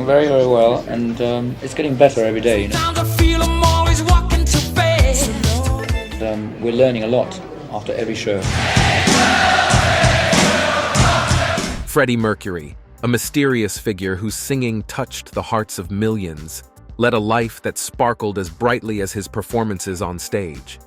going very, very well, and it's getting better every day, you know. We're learning a lot after every show. Freddie Mercury, a mysterious figure whose singing touched the hearts of millions, led a life that sparkled as brightly as his performances on stage.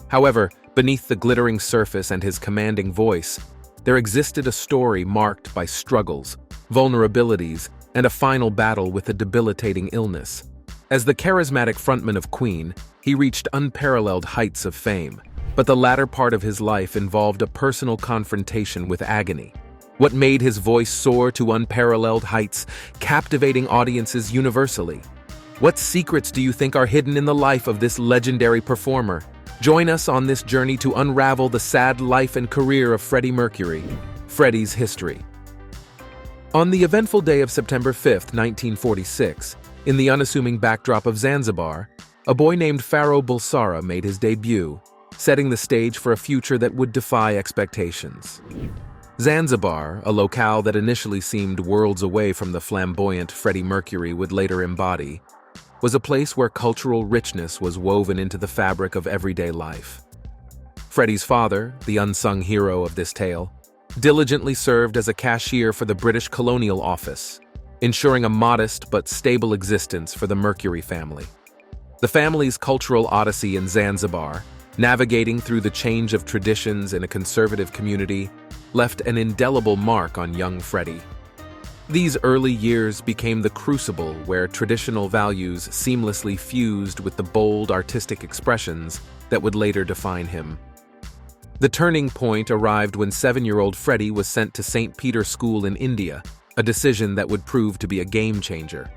However, beneath the glittering surface and his commanding voice, there existed a story marked by struggles, vulnerabilities, and a final battle with a debilitating illness. As the charismatic frontman of Queen, he reached unparalleled heights of fame, but the latter part of his life involved a personal confrontation with agony. What made his voice soar to unparalleled heights, captivating audiences universally? What secrets do you think are hidden in the life of this legendary performer? Join us on this journey to unravel the sad life and career of Freddie Mercury, Freddie's history. On the eventful day of September 5, 1946, in the unassuming backdrop of Zanzibar, a boy named Faro Bulsara made his debut, setting the stage for a future that would defy expectations. Zanzibar, a locale that initially seemed worlds away from the flamboyant Freddie Mercury would later embody, was a place where cultural richness was woven into the fabric of everyday life. Freddie's father, the unsung hero of this tale, diligently served as a cashier for the British Colonial Office, ensuring a modest but stable existence for the Mercury family. The family's cultural odyssey in Zanzibar, navigating through the change of traditions in a conservative community, left an indelible mark on young Freddie. These early years became the crucible where traditional values seamlessly fused with the bold artistic expressions that would later define him. The turning point arrived when 7-year-old Freddie was sent to St. Peter's School in India, a decision that would prove to be a game changer.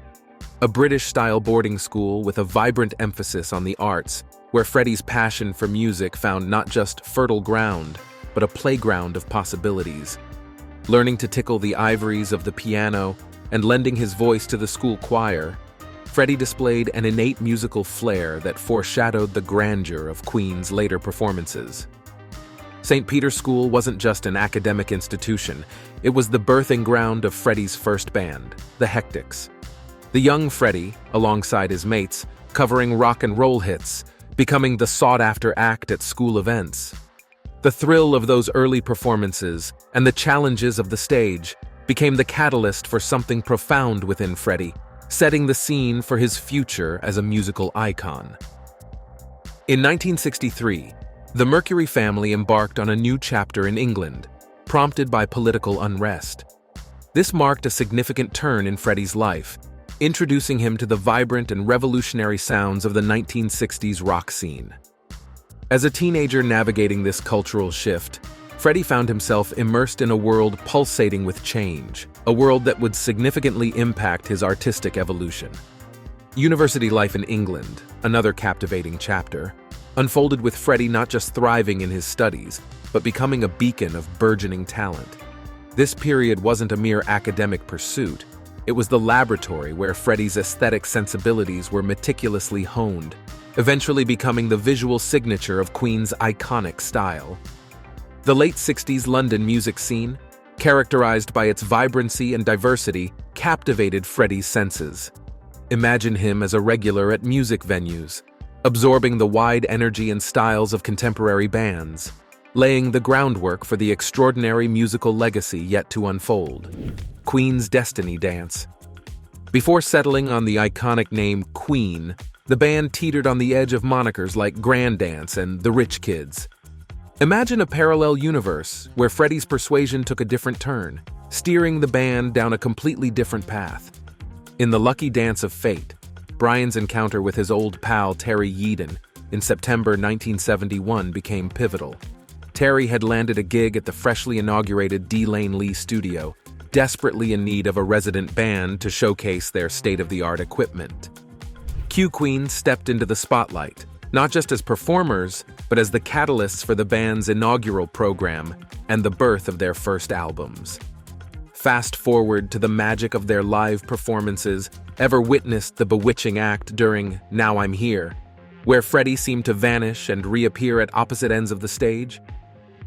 A British-style boarding school with a vibrant emphasis on the arts, where Freddie's passion for music found not just fertile ground, but a playground of possibilities. Learning to tickle the ivories of the piano and lending his voice to the school choir, Freddie displayed an innate musical flair that foreshadowed the grandeur of Queen's later performances. St. Peter's School wasn't just an academic institution, it was the birthing ground of Freddie's first band, the Hectics. The young Freddie, alongside his mates, covering rock and roll hits, becoming the sought-after act at school events. The thrill of those early performances and the challenges of the stage became the catalyst for something profound within Freddie, setting the scene for his future as a musical icon. In 1963, the Mercury family embarked on a new chapter in England, prompted by political unrest. This marked a significant turn in Freddie's life, introducing him to the vibrant and revolutionary sounds of the 1960s rock scene. As a teenager navigating this cultural shift, Freddie found himself immersed in a world pulsating with change, a world that would significantly impact his artistic evolution. University life in England, another captivating chapter, unfolded with Freddie not just thriving in his studies, but becoming a beacon of burgeoning talent. This period wasn't a mere academic pursuit, it was the laboratory where Freddie's aesthetic sensibilities were meticulously honed, eventually becoming the visual signature of Queen's iconic style. The late 60s London music scene, characterized by its vibrancy and diversity, captivated Freddie's senses. Imagine him as a regular at music venues, absorbing the wide energy and styles of contemporary bands, laying the groundwork for the extraordinary musical legacy yet to unfold, Queen's Destiny Dance. Before settling on the iconic name Queen, the band teetered on the edge of monikers like Grand Dance and The Rich Kids. Imagine a parallel universe where Freddie's persuasion took a different turn, steering the band down a completely different path. In The Lucky Dance of Fate, Brian's encounter with his old pal Terry Yeadon in September 1971 became pivotal. Terry had landed a gig at the freshly inaugurated D. Lane Lee studio, desperately in need of a resident band to showcase their state-of-the-art equipment. Q Queen stepped into the spotlight, not just as performers, but as the catalysts for the band's inaugural program and the birth of their first albums. Fast forward to the magic of their live performances, ever witnessed the bewitching act during Now I'm Here, where Freddie seemed to vanish and reappear at opposite ends of the stage?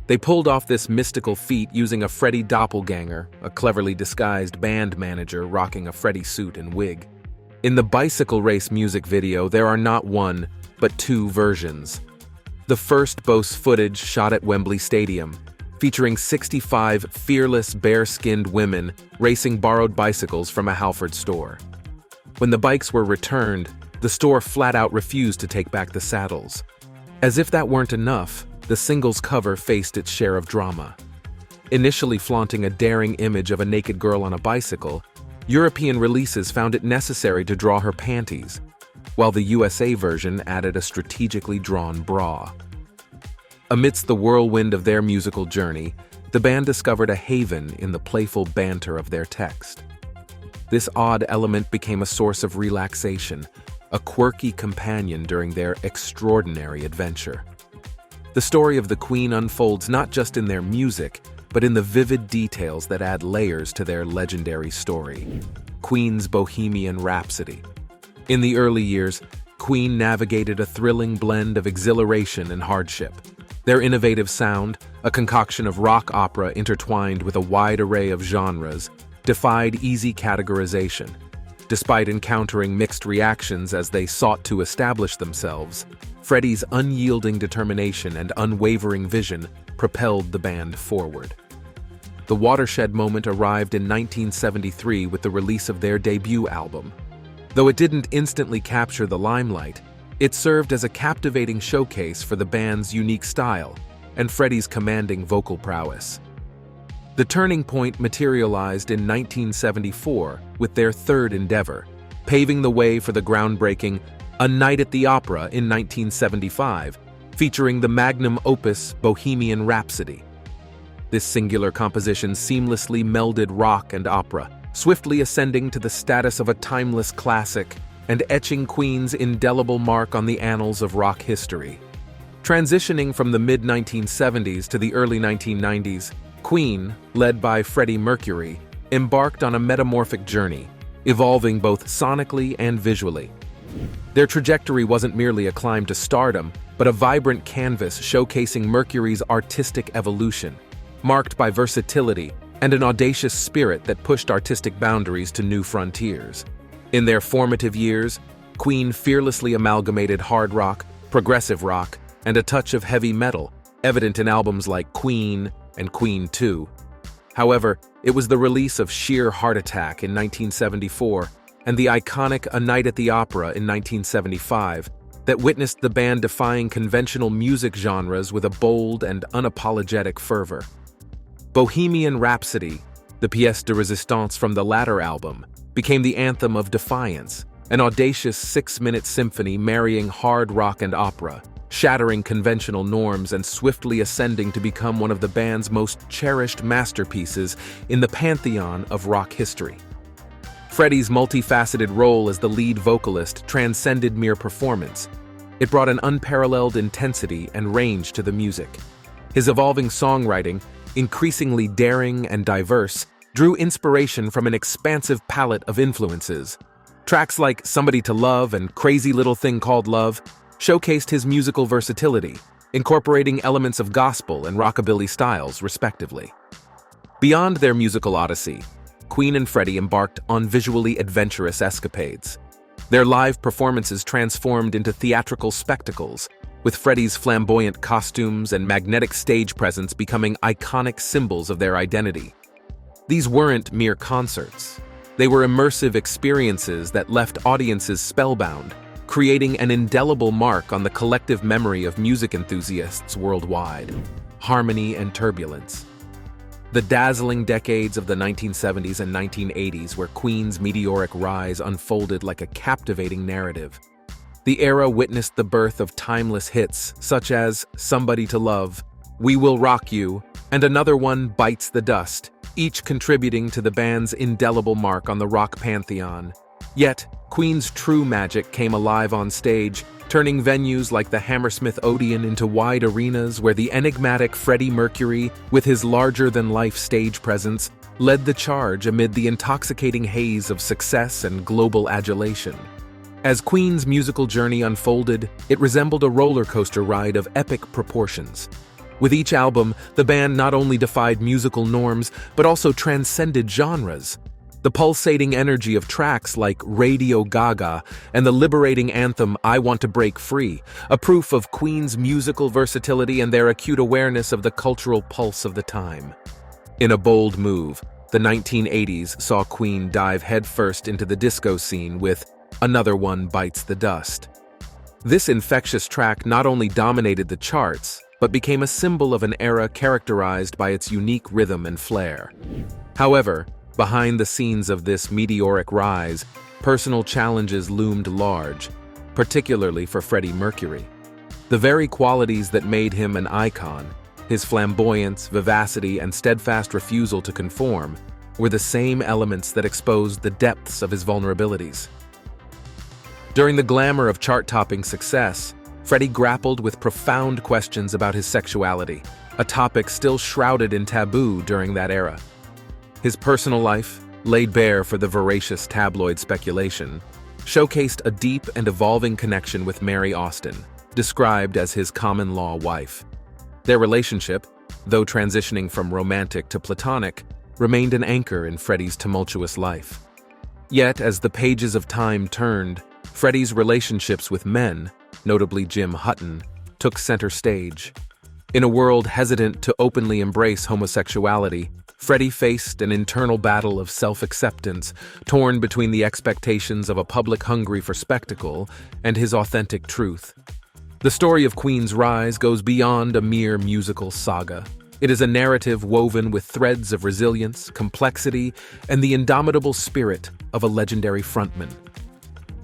They pulled off this mystical feat using a Freddy doppelganger, a cleverly disguised band manager rocking a Freddy suit and wig. In the bicycle race music video, there are not one, but two versions. The first boasts footage shot at Wembley Stadium, featuring 65 fearless, bare-skinned women racing borrowed bicycles from a Halford store. When the bikes were returned, the store flat-out refused to take back the saddles. As if that weren't enough, the singles cover faced its share of drama. Initially flaunting a daring image of a naked girl on a bicycle, European releases found it necessary to draw her panties, while the USA version added a strategically drawn bra. Amidst the whirlwind of their musical journey, the band discovered a haven in the playful banter of their text. This odd element became a source of relaxation, a quirky companion during their extraordinary adventure. The story of the Queen unfolds not just in their music, but in the vivid details that add layers to their legendary story. Queen's Bohemian Rhapsody. In the early years, Queen navigated a thrilling blend of exhilaration and hardship. Their innovative sound, a concoction of rock opera intertwined with a wide array of genres, defied easy categorization. Despite encountering mixed reactions as they sought to establish themselves, Freddie's unyielding determination and unwavering vision propelled the band forward. The watershed moment arrived in 1973 with the release of their debut album. Though it didn't instantly capture the limelight, it served as a captivating showcase for the band's unique style and Freddie's commanding vocal prowess. The turning point materialized in 1974 with their third endeavor, paving the way for the groundbreaking A Night at the Opera in 1975, featuring the magnum opus Bohemian Rhapsody. This singular composition seamlessly melded rock and opera, swiftly ascending to the status of a timeless classic and etching Queen's indelible mark on the annals of rock history. Transitioning from the mid-1970s to the early 1990s, Queen, led by Freddie Mercury, embarked on a metamorphic journey, evolving both sonically and visually. Their trajectory wasn't merely a climb to stardom, but a vibrant canvas showcasing Mercury's artistic evolution, marked by versatility and an audacious spirit that pushed artistic boundaries to new frontiers. In their formative years, Queen fearlessly amalgamated hard rock, progressive rock, and a touch of heavy metal, evident in albums like Queen and Queen II. However, it was the release of Sheer Heart Attack in 1974 and the iconic A Night at the Opera in 1975 that witnessed the band defying conventional music genres with a bold and unapologetic fervor. Bohemian Rhapsody, the pièce de résistance from the latter album, became the anthem of defiance, an audacious 6-minute symphony marrying hard rock and opera, shattering conventional norms and swiftly ascending to become one of the band's most cherished masterpieces in the pantheon of rock history. Freddie's multifaceted role as the lead vocalist transcended mere performance. It brought an unparalleled intensity and range to the music. His evolving songwriting, increasingly daring and diverse, drew inspiration from an expansive palette of influences. Tracks like Somebody to Love and Crazy Little Thing Called Love showcased his musical versatility, incorporating elements of gospel and rockabilly styles, respectively. Beyond their musical odyssey, Queen and Freddie embarked on visually adventurous escapades. Their live performances transformed into theatrical spectacles, with Freddie's flamboyant costumes and magnetic stage presence becoming iconic symbols of their identity. These weren't mere concerts. They were immersive experiences that left audiences spellbound, creating an indelible mark on the collective memory of music enthusiasts worldwide. Harmony and turbulence. The dazzling decades of the 1970s and 1980s where Queen's meteoric rise unfolded like a captivating narrative. The era witnessed the birth of timeless hits such as Somebody to Love, We Will Rock You, and another one, Bites the Dust, each contributing to the band's indelible mark on the rock pantheon. Yet, Queen's true magic came alive on stage, turning venues like the Hammersmith Odeon into wide arenas where the enigmatic Freddie Mercury, with his larger-than-life stage presence, led the charge amid the intoxicating haze of success and global adulation. As Queen's musical journey unfolded, it resembled a roller coaster ride of epic proportions. With each album, the band not only defied musical norms, but also transcended genres. The pulsating energy of tracks like Radio Gaga and the liberating anthem I Want to Break Free, a proof of Queen's musical versatility and their acute awareness of the cultural pulse of the time. In a bold move, the 1980s saw Queen dive headfirst into the disco scene with Another One Bites the Dust. This infectious track not only dominated the charts, but became a symbol of an era characterized by its unique rhythm and flair. However, behind the scenes of this meteoric rise, personal challenges loomed large, particularly for Freddie Mercury. The very qualities that made him an icon, his flamboyance, vivacity, and steadfast refusal to conform, were the same elements that exposed the depths of his vulnerabilities. During the glamour of chart-topping success, Freddie grappled with profound questions about his sexuality, a topic still shrouded in taboo during that era. His personal life, laid bare for the voracious tabloid speculation, showcased a deep and evolving connection with Mary Austin, described as his common-law wife. Their relationship, though transitioning from romantic to platonic, remained an anchor in Freddie's tumultuous life. Yet, as the pages of time turned, Freddie's relationships with men, notably Jim Hutton, took center stage. In a world hesitant to openly embrace homosexuality, Freddie faced an internal battle of self-acceptance, torn between the expectations of a public hungry for spectacle and his authentic truth. The story of Queen's rise goes beyond a mere musical saga. It is a narrative woven with threads of resilience, complexity, and the indomitable spirit of a legendary frontman.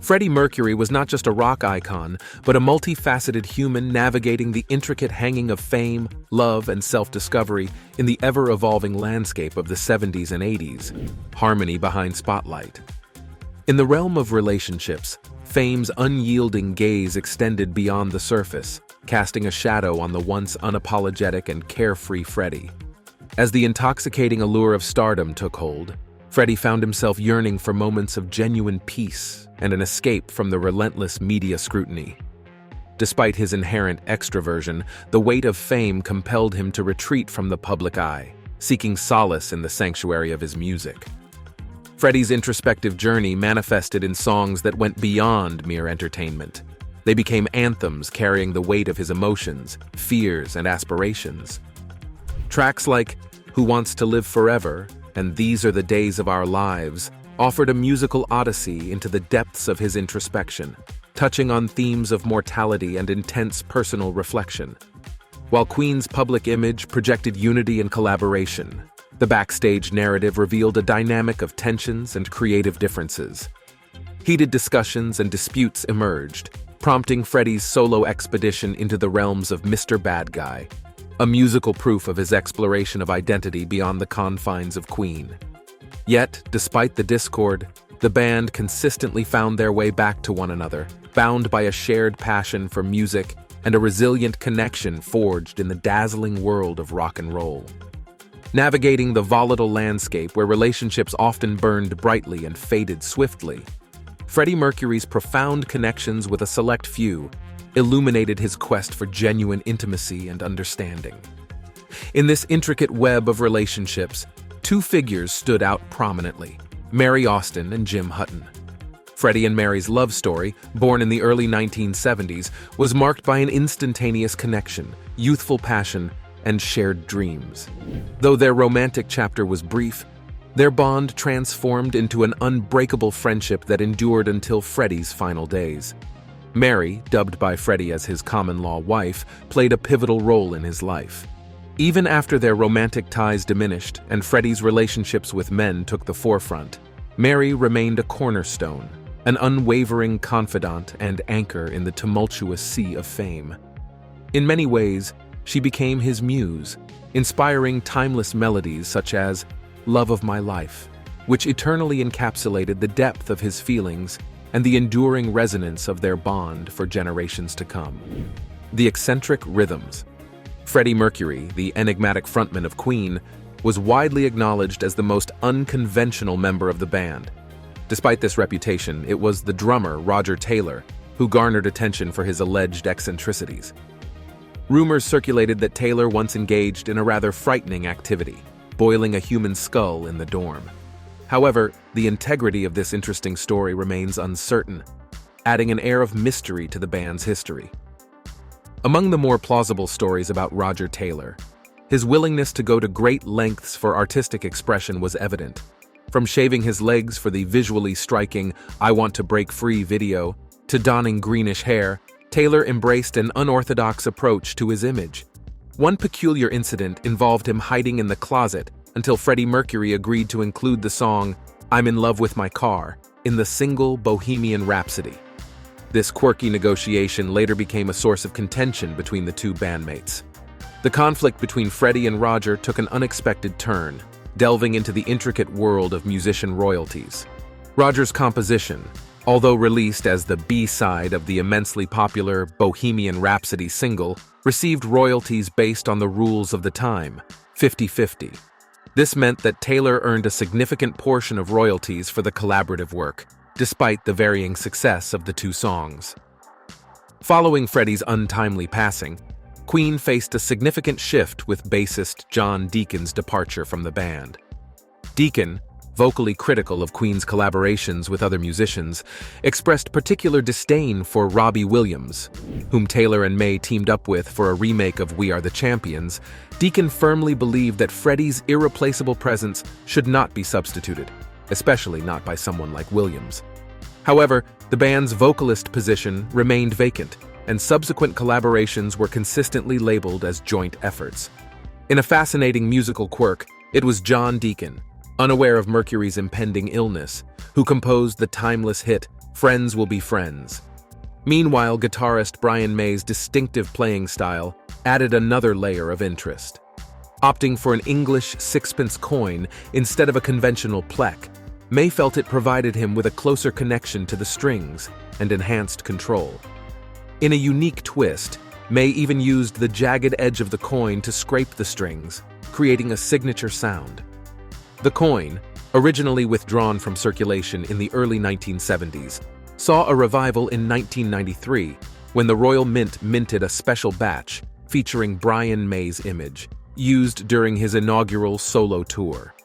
Freddie Mercury was not just a rock icon, but a multifaceted human navigating the intricate hanging of fame, love, and self-discovery in the ever-evolving landscape of the 70s and 80s, harmony behind spotlight. In the realm of relationships, fame's unyielding gaze extended beyond the surface, casting a shadow on the once unapologetic and carefree Freddie. As the intoxicating allure of stardom took hold, Freddie found himself yearning for moments of genuine peace and an escape from the relentless media scrutiny. Despite his inherent extroversion, the weight of fame compelled him to retreat from the public eye, seeking solace in the sanctuary of his music. Freddie's introspective journey manifested in songs that went beyond mere entertainment. They became anthems carrying the weight of his emotions, fears, and aspirations. Tracks like Who Wants to Live Forever and These Are the Days of Our Lives offered a musical odyssey into the depths of his introspection, touching on themes of mortality and intense personal reflection. While Queen's public image projected unity and collaboration, the backstage narrative revealed a dynamic of tensions and creative differences. Heated discussions and disputes emerged, prompting Freddie's solo expedition into the realms of Mr. Bad Guy, a musical proof of his exploration of identity beyond the confines of Queen. Yet, despite the discord, the band consistently found their way back to one another, bound by a shared passion for music and a resilient connection forged in the dazzling world of rock and roll. Navigating the volatile landscape where relationships often burned brightly and faded swiftly, Freddie Mercury's profound connections with a select few illuminated his quest for genuine intimacy and understanding. In this intricate web of relationships, two figures stood out prominently: Mary Austin and Jim Hutton. Freddie and Mary's love story, born in the early 1970s, was marked by an instantaneous connection, youthful passion, and shared dreams. Though their romantic chapter was brief, their bond transformed into an unbreakable friendship that endured until Freddie's final days. Mary, dubbed by Freddie as his common-law wife, played a pivotal role in his life. Even after their romantic ties diminished and Freddie's relationships with men took the forefront, Mary remained a cornerstone, an unwavering confidant and anchor in the tumultuous sea of fame. In many ways, she became his muse, inspiring timeless melodies such as Love of My Life, which eternally encapsulated the depth of his feelings and the enduring resonance of their bond for generations to come. The eccentric rhythms. Freddie Mercury, the enigmatic frontman of Queen, was widely acknowledged as the most unconventional member of the band. Despite this reputation, it was the drummer, Roger Taylor, who garnered attention for his alleged eccentricities. Rumors circulated that Taylor once engaged in a rather frightening activity, boiling a human skull in the dorm. However, the integrity of this interesting story remains uncertain, adding an air of mystery to the band's history. Among the more plausible stories about Roger Taylor, his willingness to go to great lengths for artistic expression was evident. From shaving his legs for the visually striking "I Want to Break Free" video to donning greenish hair, Taylor embraced an unorthodox approach to his image. One peculiar incident involved him hiding in the closet until Freddie Mercury agreed to include the song "I'm in Love with My Car" in the single Bohemian Rhapsody. This quirky negotiation later became a source of contention between the two bandmates. The conflict between Freddie and Roger took an unexpected turn, delving into the intricate world of musician royalties. Roger's composition, although released as the B-side of the immensely popular Bohemian Rhapsody single, received royalties based on the rules of the time, 50-50. This meant that Taylor earned a significant portion of royalties for the collaborative work, despite the varying success of the two songs. Following Freddie's untimely passing, Queen faced a significant shift with bassist John Deacon's departure from the band. Deacon, vocally critical of Queen's collaborations with other musicians, expressed particular disdain for Robbie Williams, whom Taylor and May teamed up with for a remake of We Are the Champions. Deacon firmly believed that Freddie's irreplaceable presence should not be substituted, especially not by someone like Williams. However, the band's vocalist position remained vacant, and subsequent collaborations were consistently labeled as joint efforts. In a fascinating musical quirk, it was John Deacon, unaware of Mercury's impending illness, who composed the timeless hit "Friends Will Be Friends." Meanwhile, guitarist Brian May's distinctive playing style added another layer of interest. Opting for an English sixpence coin instead of a conventional plek, May felt it provided him with a closer connection to the strings and enhanced control. In a unique twist, May even used the jagged edge of the coin to scrape the strings, creating a signature sound. The coin, originally withdrawn from circulation in the early 1970s, saw a revival in 1993 when the Royal Mint minted a special batch featuring Brian May's image, used during his inaugural solo tour.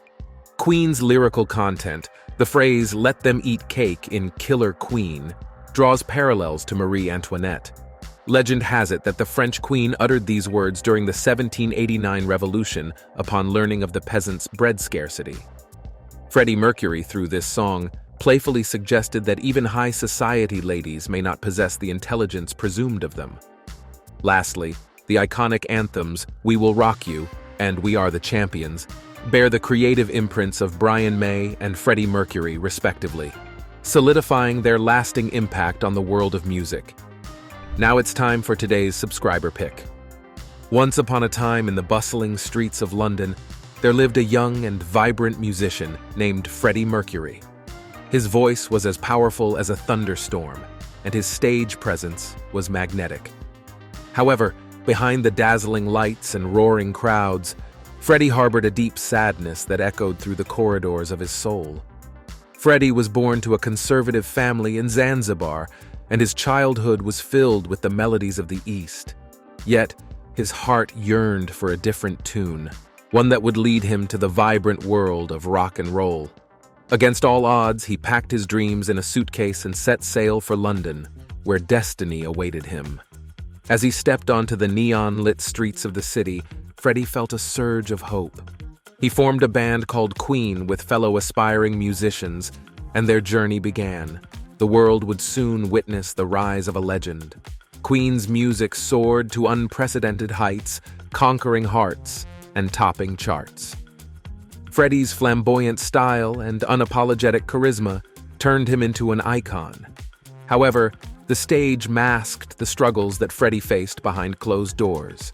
Queen's lyrical content, the phrase "let them eat cake" in Killer Queen, draws parallels to Marie Antoinette. Legend has it that the French queen uttered these words during the 1789 revolution upon learning of the peasants' bread scarcity. Freddie Mercury, through this song, playfully suggested that even high society ladies may not possess the intelligence presumed of them. Lastly, the iconic anthems "We Will Rock You" and "We Are the Champions" bear the creative imprints of Brian May and Freddie Mercury, respectively, solidifying their lasting impact on the world of music. Now it's time for today's subscriber pick. Once upon a time in the bustling streets of London, there lived a young and vibrant musician named Freddie Mercury. His voice was as powerful as a thunderstorm, and his stage presence was magnetic. However, behind the dazzling lights and roaring crowds, Freddie harbored a deep sadness that echoed through the corridors of his soul. Freddie was born to a conservative family in Zanzibar, and his childhood was filled with the melodies of the East. Yet, his heart yearned for a different tune, one that would lead him to the vibrant world of rock and roll. Against all odds, he packed his dreams in a suitcase and set sail for London, where destiny awaited him. As he stepped onto the neon-lit streets of the city, Freddie felt a surge of hope. He formed a band called Queen with fellow aspiring musicians, and their journey began. The world would soon witness the rise of a legend. Queen's music soared to unprecedented heights, conquering hearts and topping charts. Freddie's flamboyant style and unapologetic charisma turned him into an icon. However, the stage masked the struggles that Freddie faced behind closed doors.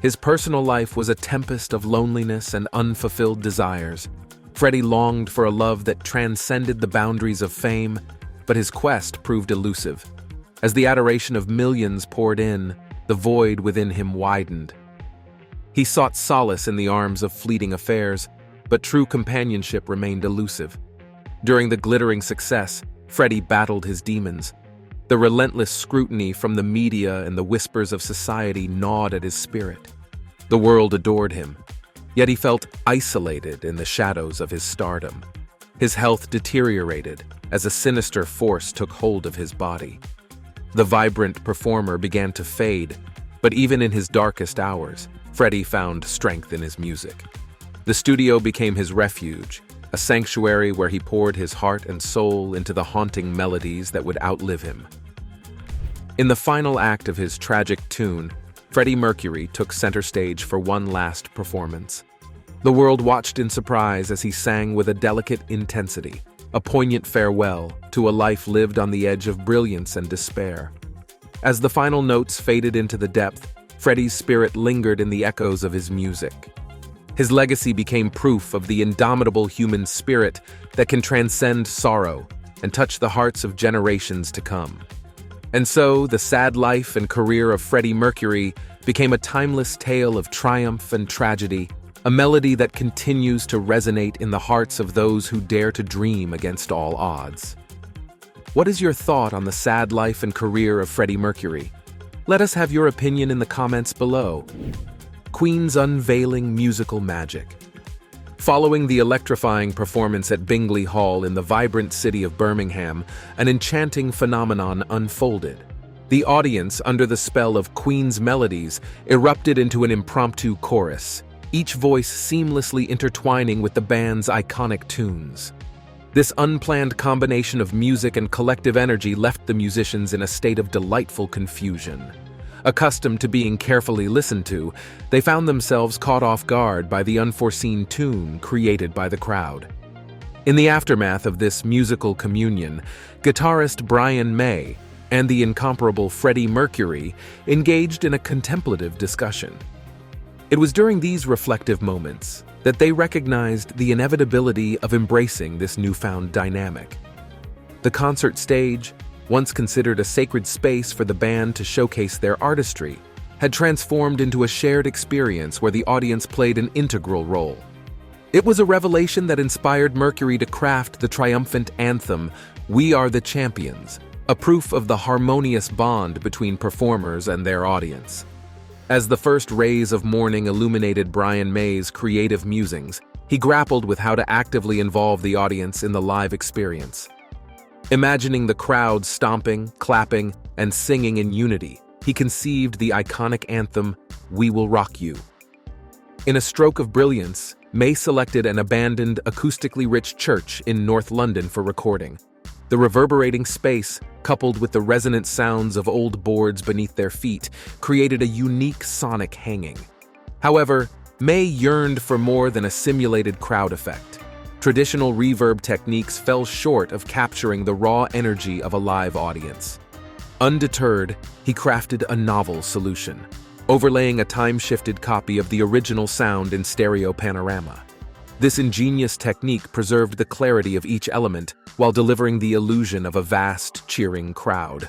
His personal life was a tempest of loneliness and unfulfilled desires. Freddie longed for a love that transcended the boundaries of fame, but his quest proved elusive. As the adoration of millions poured in, the void within him widened. He sought solace in the arms of fleeting affairs, but true companionship remained elusive. During the glittering success, Freddie battled his demons. The relentless scrutiny from the media and the whispers of society gnawed at his spirit. The world adored him, yet he felt isolated in the shadows of his stardom. His health deteriorated as a sinister force took hold of his body. The vibrant performer began to fade, but even in his darkest hours, Freddie found strength in his music. The studio became his refuge, a sanctuary where he poured his heart and soul into the haunting melodies that would outlive him. In the final act of his tragic tune, Freddie Mercury took center stage for one last performance. The world watched in surprise as he sang with a delicate intensity, a poignant farewell to a life lived on the edge of brilliance and despair. As the final notes faded into the depth, Freddie's spirit lingered in the echoes of his music. His legacy became proof of the indomitable human spirit that can transcend sorrow and touch the hearts of generations to come. And so, the sad life and career of Freddie Mercury became a timeless tale of triumph and tragedy, a melody that continues to resonate in the hearts of those who dare to dream against all odds. What is your thought on the sad life and career of Freddie Mercury? Let us have your opinion in the comments below. Queen's unveiling musical magic. Following the electrifying performance at Bingley Hall in the vibrant city of Birmingham, an enchanting phenomenon unfolded. The audience, under the spell of Queen's melodies, erupted into an impromptu chorus, each voice seamlessly intertwining with the band's iconic tunes. This unplanned combination of music and collective energy left the musicians in a state of delightful confusion. Accustomed to being carefully listened to, they found themselves caught off guard by the unforeseen tune created by the crowd. In the aftermath of this musical communion, guitarist Brian May and the incomparable Freddie Mercury engaged in a contemplative discussion. It was during these reflective moments that they recognized the inevitability of embracing this newfound dynamic. The concert stage, once considered a sacred space for the band to showcase their artistry, had transformed into a shared experience where the audience played an integral role. It was a revelation that inspired Mercury to craft the triumphant anthem, "We Are the Champions," a proof of the harmonious bond between performers and their audience. As the first rays of morning illuminated Brian May's creative musings, he grappled with how to actively involve the audience in the live experience. Imagining the crowd stomping, clapping, and singing in unity, he conceived the iconic anthem, "We Will Rock You." In a stroke of brilliance, May selected an abandoned, acoustically rich church in North London for recording. The reverberating space, coupled with the resonant sounds of old boards beneath their feet, created a unique sonic hanging. However, May yearned for more than a simulated crowd effect. Traditional reverb techniques fell short of capturing the raw energy of a live audience. Undeterred, he crafted a novel solution, overlaying a time-shifted copy of the original sound in stereo panorama. This ingenious technique preserved the clarity of each element while delivering the illusion of a vast, cheering crowd.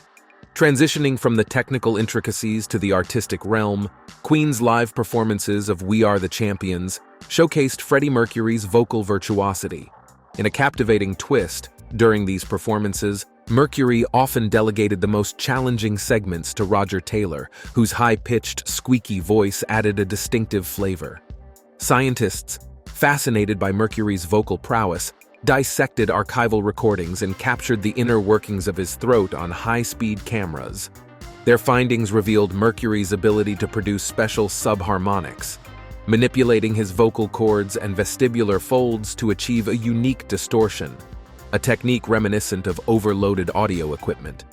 Transitioning from the technical intricacies to the artistic realm, Queen's live performances of "We Are the Champions" showcased Freddie Mercury's vocal virtuosity. In a captivating twist, during these performances, Mercury often delegated the most challenging segments to Roger Taylor, whose high-pitched, squeaky voice added a distinctive flavor. Scientists, fascinated by Mercury's vocal prowess, dissected archival recordings and captured the inner workings of his throat on high-speed cameras. Their findings revealed Mercury's ability to produce special subharmonics, manipulating his vocal cords and vestibular folds to achieve a unique distortion, a technique reminiscent of overloaded audio equipment.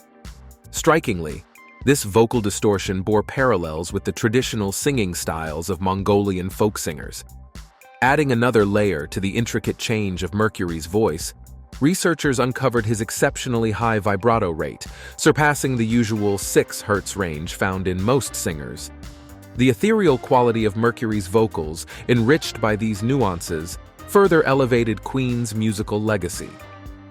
Strikingly, this vocal distortion bore parallels with the traditional singing styles of Mongolian folk singers. Adding another layer to the intricate change of Mercury's voice, researchers uncovered his exceptionally high vibrato rate, surpassing the usual 6 Hz range found in most singers. The ethereal quality of Mercury's vocals, enriched by these nuances, further elevated Queen's musical legacy.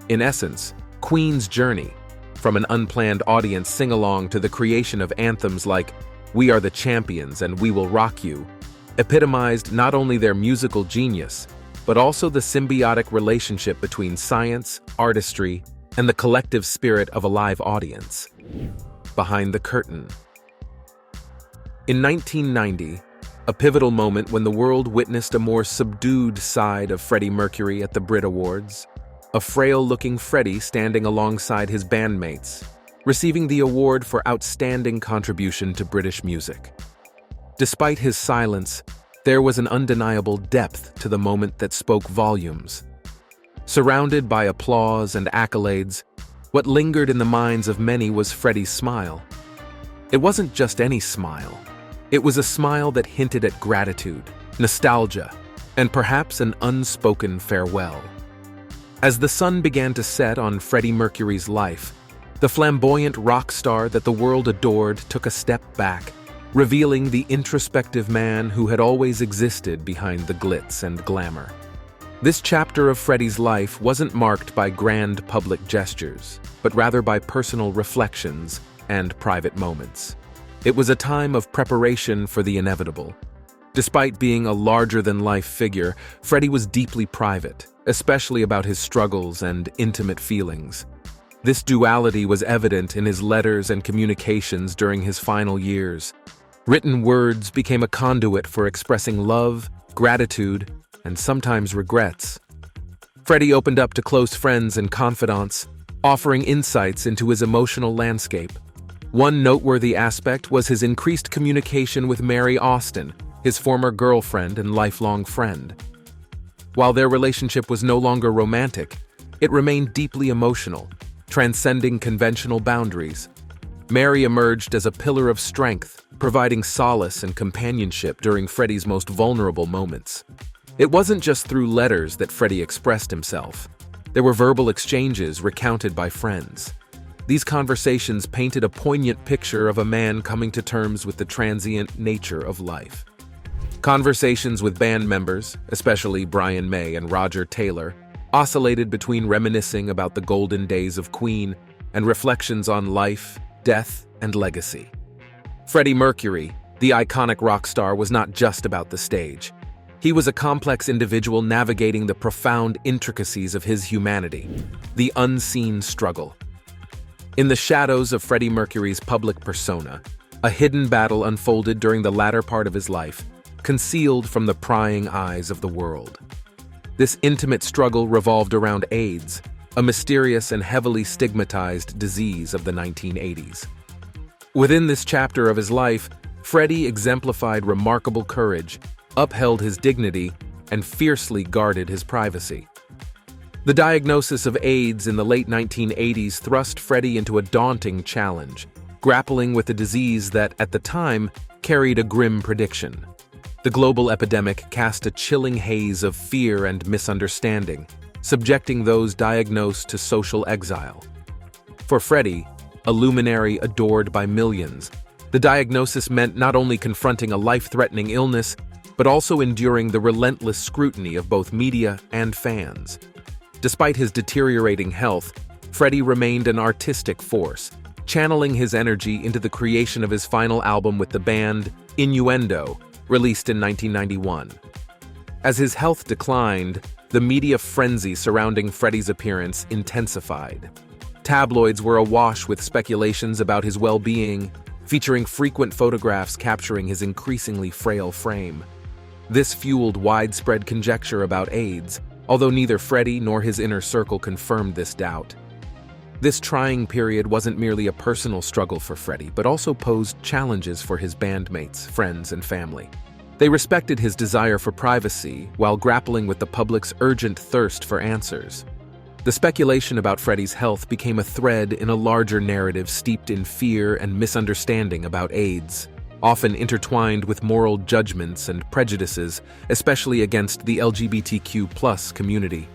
In essence, Queen's journey, from an unplanned audience sing-along to the creation of anthems like "We Are the Champions" and "We Will Rock You," epitomized not only their musical genius, but also the symbiotic relationship between science, artistry, and the collective spirit of a live audience. Behind the curtain. In 1990, a pivotal moment when the world witnessed a more subdued side of Freddie Mercury at the Brit Awards, a frail-looking Freddie standing alongside his bandmates, receiving the award for outstanding contribution to British music. Despite his silence, there was an undeniable depth to the moment that spoke volumes. Surrounded by applause and accolades, what lingered in the minds of many was Freddie's smile. It wasn't just any smile. It was a smile that hinted at gratitude, nostalgia, and perhaps an unspoken farewell. As the sun began to set on Freddie Mercury's life, the flamboyant rock star that the world adored took a step back, revealing the introspective man who had always existed behind the glitz and glamour. This chapter of Freddie's life wasn't marked by grand public gestures, but rather by personal reflections and private moments. It was a time of preparation for the inevitable. Despite being a larger-than-life figure, Freddie was deeply private, especially about his struggles and intimate feelings. This duality was evident in his letters and communications during his final years. Written words became a conduit for expressing love, gratitude, and sometimes regrets. Freddie opened up to close friends and confidants, offering insights into his emotional landscape. One noteworthy aspect was his increased communication with Mary Austin, his former girlfriend and lifelong friend. While their relationship was no longer romantic, it remained deeply emotional, transcending conventional boundaries. Mary emerged as a pillar of strength, providing solace and companionship during Freddie's most vulnerable moments. It wasn't just through letters that Freddie expressed himself. There were verbal exchanges recounted by friends. These conversations painted a poignant picture of a man coming to terms with the transient nature of life. Conversations with band members, especially Brian May and Roger Taylor, oscillated between reminiscing about the golden days of Queen and reflections on life, death, and legacy. Freddie Mercury, the iconic rock star, was not just about the stage. He was a complex individual navigating the profound intricacies of his humanity, the unseen struggle. In the shadows of Freddie Mercury's public persona, a hidden battle unfolded during the latter part of his life, concealed from the prying eyes of the world. This intimate struggle revolved around AIDS, a mysterious and heavily stigmatized disease of the 1980s. Within this chapter of his life, Freddie exemplified remarkable courage, upheld his dignity, and fiercely guarded his privacy. The diagnosis of AIDS in the late 1980s thrust Freddie into a daunting challenge, grappling with a disease that, at the time, carried a grim prediction. The global epidemic cast a chilling haze of fear and misunderstanding, subjecting those diagnosed to social exile. For Freddie, a luminary adored by millions, the diagnosis meant not only confronting a life-threatening illness, but also enduring the relentless scrutiny of both media and fans. Despite his deteriorating health, Freddie remained an artistic force, channeling his energy into the creation of his final album with the band, Innuendo, released in 1991. As his health declined, the media frenzy surrounding Freddie's appearance intensified. Tabloids were awash with speculations about his well-being, featuring frequent photographs capturing his increasingly frail frame. This fueled widespread conjecture about AIDS, although neither Freddie nor his inner circle confirmed this doubt. This trying period wasn't merely a personal struggle for Freddie, but also posed challenges for his bandmates, friends, and family. They respected his desire for privacy while grappling with the public's urgent thirst for answers. The speculation about Freddie's health became a thread in a larger narrative steeped in fear and misunderstanding about AIDS, often intertwined with moral judgments and prejudices, especially against the LGBTQ+ community.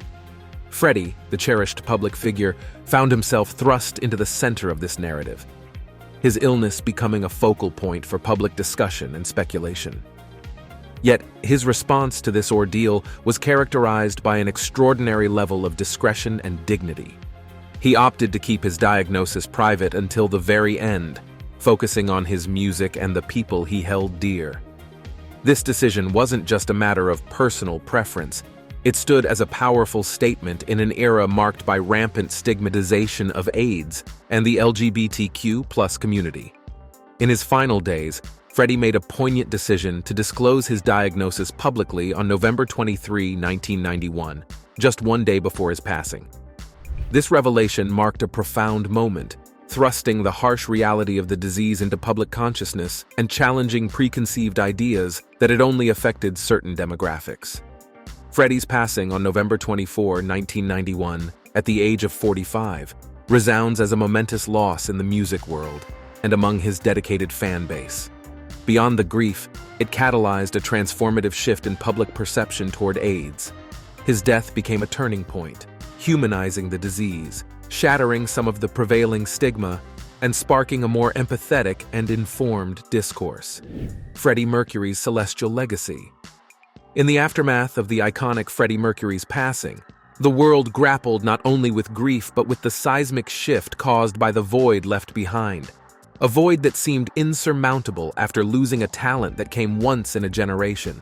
Freddie, the cherished public figure, found himself thrust into the center of this narrative, his illness becoming a focal point for public discussion and speculation. Yet, his response to this ordeal was characterized by an extraordinary level of discretion and dignity. He opted to keep his diagnosis private until the very end, focusing on his music and the people he held dear. This decision wasn't just a matter of personal preference, It stood as a powerful statement in an era marked by rampant stigmatization of AIDS and the LGBTQ+ community. In his final days, Freddie made a poignant decision to disclose his diagnosis publicly on November 23, 1991, just one day before his passing. This revelation marked a profound moment, thrusting the harsh reality of the disease into public consciousness and challenging preconceived ideas that it only affected certain demographics. Freddie's passing on November 24, 1991, at the age of 45, resounds as a momentous loss in the music world and among his dedicated fan base. Beyond the grief, it catalyzed a transformative shift in public perception toward AIDS. His death became a turning point, humanizing the disease, shattering some of the prevailing stigma, and sparking a more empathetic and informed discourse. Freddie Mercury's celestial legacy. In the aftermath of the iconic Freddie Mercury's passing, the world grappled not only with grief but with the seismic shift caused by the void left behind. A void that seemed insurmountable after losing a talent that came once in a generation.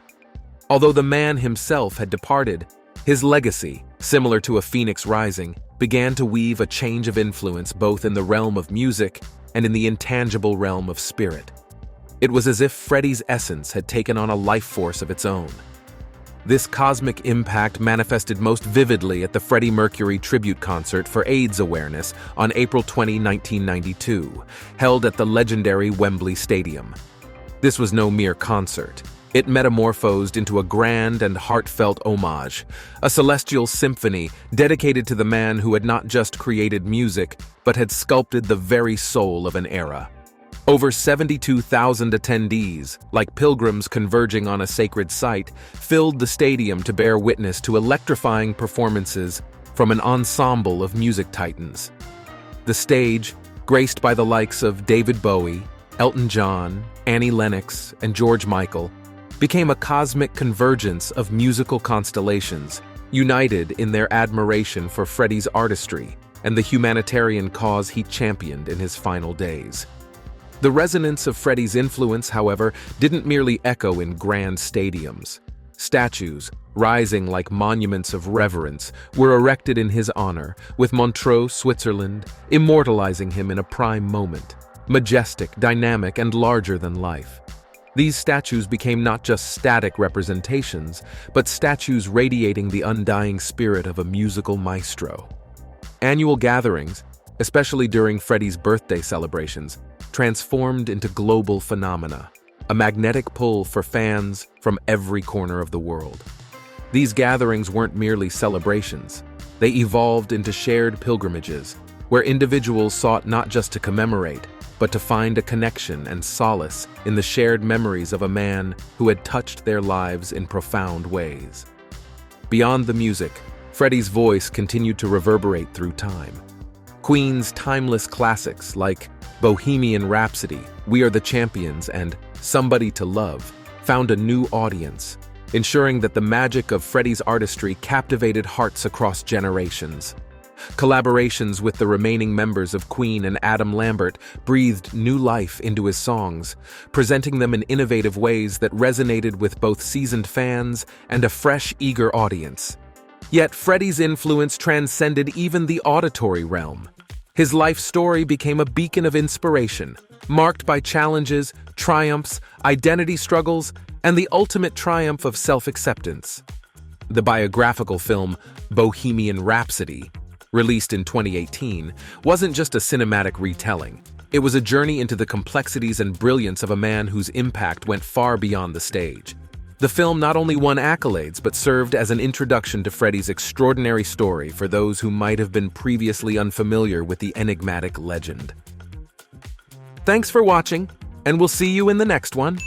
Although the man himself had departed, his legacy, similar to a phoenix rising, began to weave a change of influence both in the realm of music and in the intangible realm of spirit. It was as if Freddie's essence had taken on a life force of its own. This cosmic impact manifested most vividly at the Freddie Mercury tribute concert for AIDS awareness on April 20, 1992, held at the legendary Wembley Stadium. This was no mere concert. It metamorphosed into a grand and heartfelt homage, a celestial symphony dedicated to the man who had not just created music, but had sculpted the very soul of an era. Over 72,000 attendees, like pilgrims converging on a sacred site, filled the stadium to bear witness to electrifying performances from an ensemble of music titans. The stage, graced by the likes of David Bowie, Elton John, Annie Lennox, and George Michael, became a cosmic convergence of musical constellations, united in their admiration for Freddie's artistry and the humanitarian cause he championed in his final days. The resonance of Freddie's influence, however, didn't merely echo in grand stadiums. Statues, rising like monuments of reverence, were erected in his honor, with Montreux, Switzerland, immortalizing him in a prime moment, majestic, dynamic, and larger than life. These statues became not just static representations, but statues radiating the undying spirit of a musical maestro. Annual gatherings, especially during Freddie's birthday celebrations, transformed into global phenomena, a magnetic pull for fans from every corner of the world. These gatherings weren't merely celebrations. They evolved into shared pilgrimages, where individuals sought not just to commemorate, but to find a connection and solace in the shared memories of a man who had touched their lives in profound ways. Beyond the music, Freddie's voice continued to reverberate through time. Queen's timeless classics like Bohemian Rhapsody, We Are the Champions, and Somebody to Love found a new audience, ensuring that the magic of Freddie's artistry captivated hearts across generations. Collaborations with the remaining members of Queen and Adam Lambert breathed new life into his songs, presenting them in innovative ways that resonated with both seasoned fans and a fresh, eager audience. Yet Freddie's influence transcended even the auditory realm. His life story became a beacon of inspiration, marked by challenges, triumphs, identity struggles, and the ultimate triumph of self-acceptance. The biographical film Bohemian Rhapsody, released in 2018, wasn't just a cinematic retelling. It was a journey into the complexities and brilliance of a man whose impact went far beyond the stage. The film not only won accolades, but served as an introduction to Freddie's extraordinary story for those who might have been previously unfamiliar with the enigmatic legend. Thanks for watching, and we'll see you in the next one.